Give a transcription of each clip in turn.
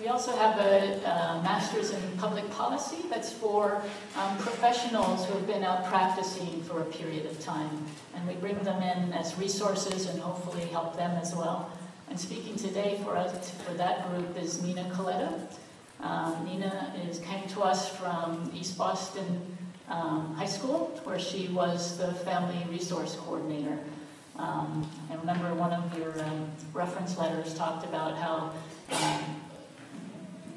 We also have a master's in public policy that's for professionals who have been out practicing for a period of time. And we bring them in as resources and hopefully help them as well. And speaking today for that group is Nanina Coletta. Nina came to us from East Boston High School, where she was the family resource coordinator. I remember one of your reference letters talked about how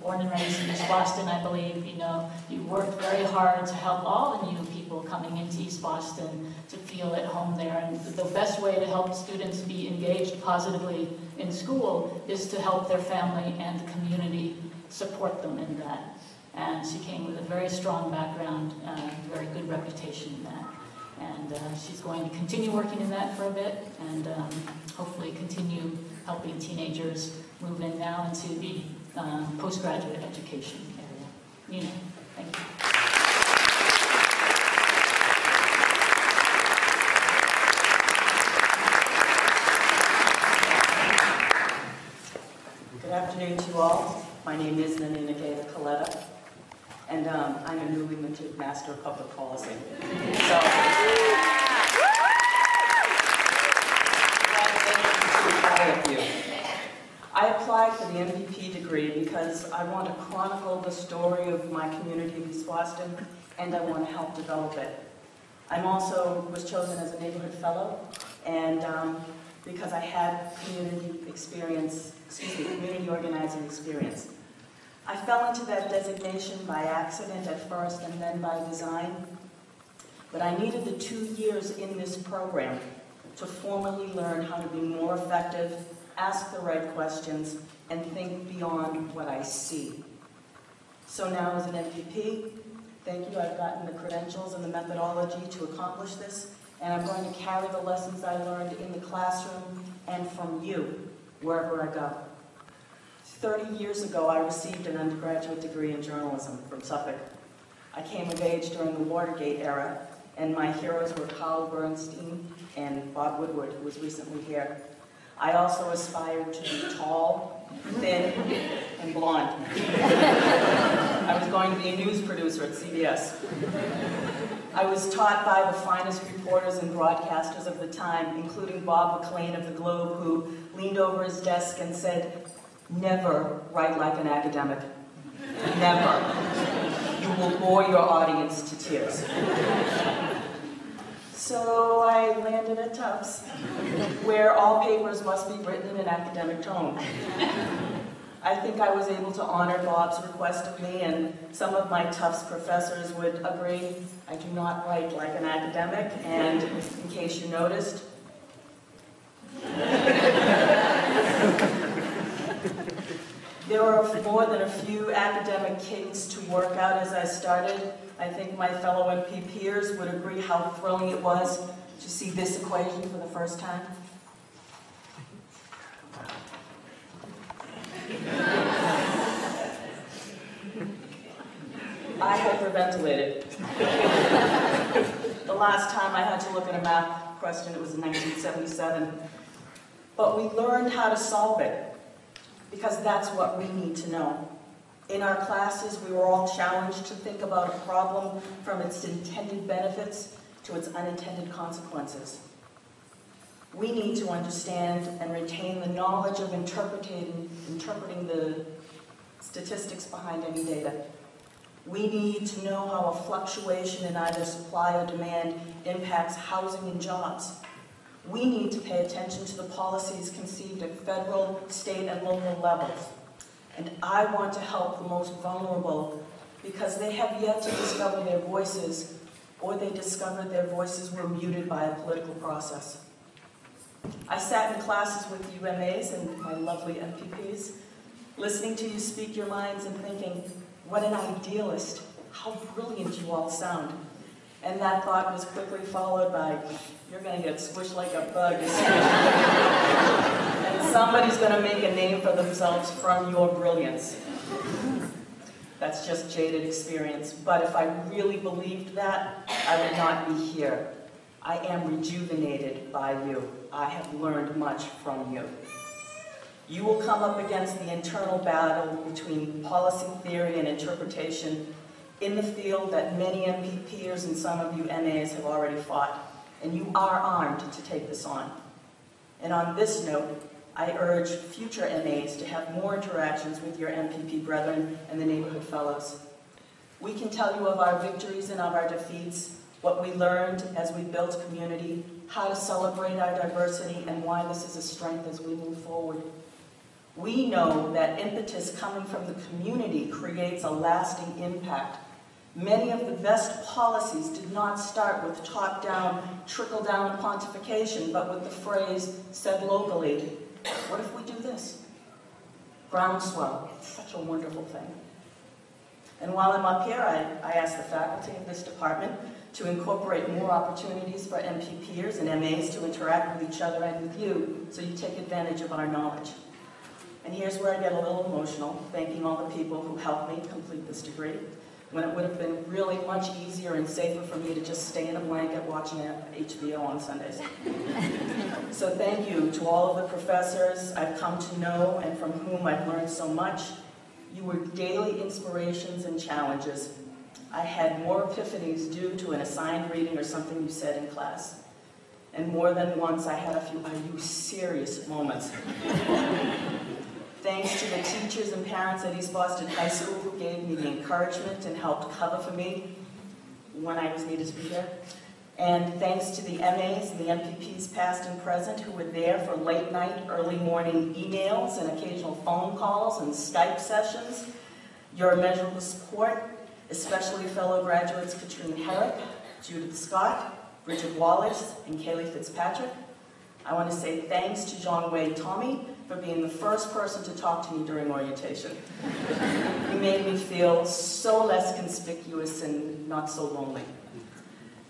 born and raised in East Boston, I believe, you worked very hard to help all the new people coming into East Boston to feel at home there. And the best way to help students be engaged positively in school is to help their family and the community support them in that. And she came with a very strong background, very good reputation in that. And she's going to continue working in that for a bit and hopefully continue helping teenagers move in now into the postgraduate education area. Nina, thank you. Good afternoon to you all. My name is Nanina Gaeta Coletta, and I'm a newly minted Master of Public Policy. So, congratulations to all of you. I applied for the M.P.P degree because I want to chronicle the story of my community of East Boston, and I want to help develop it. I also was chosen as a neighborhood fellow, and because I had community organizing experience. I fell into that designation by accident at first and then by design, but I needed the 2 years in this program to formally learn how to be more effective, ask the right questions, and think beyond what I see. So now as an M.P.P, thank you, I've gotten the credentials and the methodology to accomplish this, and I'm going to carry the lessons I learned in the classroom and from you, wherever I go. 30 years ago, I received an undergraduate degree in journalism from Suffolk. I came of age during the Watergate era, and my heroes were Carl Bernstein and Bob Woodward, who was recently here. I also aspired to be tall, thin, and blonde. I was going to be a news producer at CBS. I was taught by the finest reporters and broadcasters of the time, including Bob McLean of the Globe, who leaned over his desk and said, "Never write like an academic. Never. You will bore your audience to tears." So I landed at Tufts, where all papers must be written in an academic tone. I think I was able to honor Bob's request of me, and some of my Tufts professors would agree. I do not write like an academic, and in case you noticed, there were more than a few academic kinks to work out as I started. I think my fellow MP peers would agree how thrilling it was to see this equation for the first time. I hyperventilated. The last time I had to look at a math question, it was in 1977. But we learned how to solve it, because that's what we need to know. In our classes, we were all challenged to think about a problem from its intended benefits to its unintended consequences. We need to understand and retain the knowledge of interpreting the statistics behind any data. We need to know how a fluctuation in either supply or demand impacts housing and jobs. We need to pay attention to the policies conceived at federal, state, and local levels. And I want to help the most vulnerable because they have yet to discover their voices, or they discovered their voices were muted by a political process. I sat in classes with UMAs and my lovely MPPs, listening to you speak your minds and thinking, what an idealist, how brilliant you all sound. And that thought was quickly followed by, you're going to get squished like a bug. And somebody's going to make a name for themselves from your brilliance. That's just jaded experience. But if I really believed that, I would not be here. I am rejuvenated by you. I have learned much from you. You will come up against the internal battle between policy theory and interpretation in the field that many M.P.Pers and some of you MAs have already fought, and you are armed to take this on. And on this note, I urge future MAs to have more interactions with your M.P.P brethren and the neighborhood fellows. We can tell you of our victories and of our defeats, what we learned as we built community, how to celebrate our diversity, and why this is a strength as we move forward. We know that impetus coming from the community creates a lasting impact. Many of the best policies did not start with top-down, trickle-down pontification, but with the phrase said locally, what if we do this? Groundswell, it's such a wonderful thing. And while I'm up here, I ask the faculty of this department to incorporate more opportunities for M.P.Pers and MAs to interact with each other and with you, so you take advantage of our knowledge. And here's where I get a little emotional, thanking all the people who helped me complete this degree, when it would have been really much easier and safer for me to just stay in a blanket watching HBO on Sundays. So thank you to all of the professors I've come to know and from whom I've learned so much. You were daily inspirations and challenges. I had more epiphanies due to an assigned reading or something you said in class. And more than once I had a few, are you serious moments. Thanks to the teachers and parents at East Boston High School who gave me the encouragement and helped cover for me when I was needed to be there. And thanks to the MAs and the M.P.Ps past and present who were there for late night, early morning emails and occasional phone calls and Skype sessions. Your immeasurable support, especially fellow graduates Katrine Herrick, Judith Scott, Bridget Wallace, and Kaylee Fitzpatrick. I want to say thanks to John Wade Tommy for being the first person to talk to me during orientation. You made me feel so less conspicuous and not so lonely.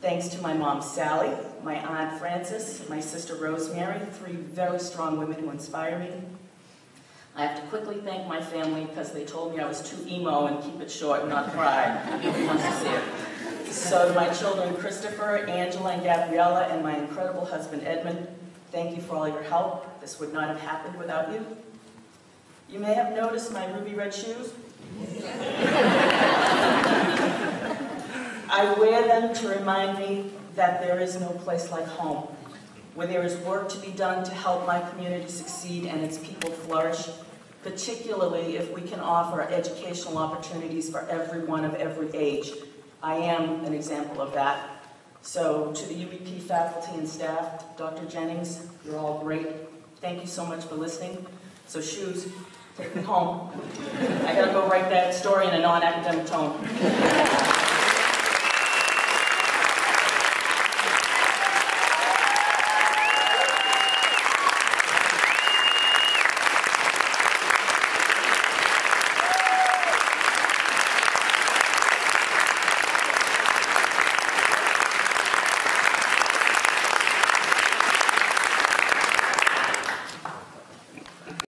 Thanks to my mom, Sally, my aunt, Frances, my sister, Rosemary, three very strong women who inspire me. I have to quickly thank my family because they told me I was too emo and keep it short and not cry. Nobody wants to see it. So to my children, Christopher, Angela, and Gabriella, and my incredible husband, Edmund, thank you for all your help. This would not have happened without you. You may have noticed my ruby red shoes. I wear them to remind me that there is no place like home, where there is work to be done to help my community succeed and its people flourish, particularly if we can offer educational opportunities for everyone of every age. I am an example of that. So to the UEP faculty and staff, Dr. Jennings, you're all great. Thank you so much for listening. So shoes, take me home. I gotta go write that story in a non-academic tone.